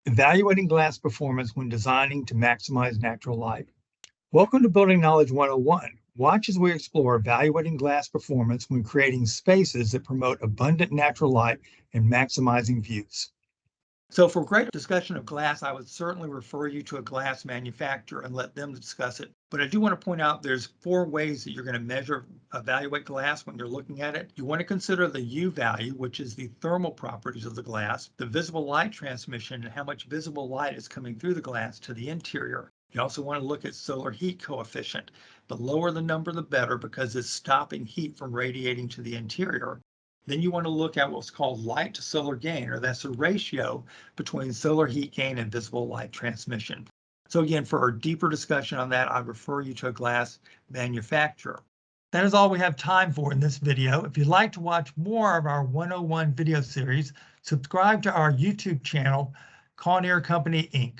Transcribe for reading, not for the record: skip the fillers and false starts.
Evaluating glass performance when designing to maximize natural light. Welcome to Building Knowledge 101. Watch as we explore evaluating glass performance when creating spaces that promote abundant natural light and maximizing views. So for greater discussion of glass, I would certainly refer you to a glass manufacturer and let them discuss it. But I do want to point out there's 4 ways that you're going to evaluate glass when you're looking at it. You want to consider the U value, which is the thermal properties of the glass, the visible light transmission, and how much visible light is coming through the glass to the interior. You also want to look at solar heat coefficient. The lower the number, the better, because it's stopping heat from radiating to the interior. Then you want to look at what's called light to solar gain, or that's a ratio between solar heat gain and visible light transmission. So again, for a deeper discussion on that, I refer you to a glass manufacturer. That is all we have time for in this video. If you'd like to watch more of our 101 video series, subscribe to our YouTube channel, Kawneer Company, Inc.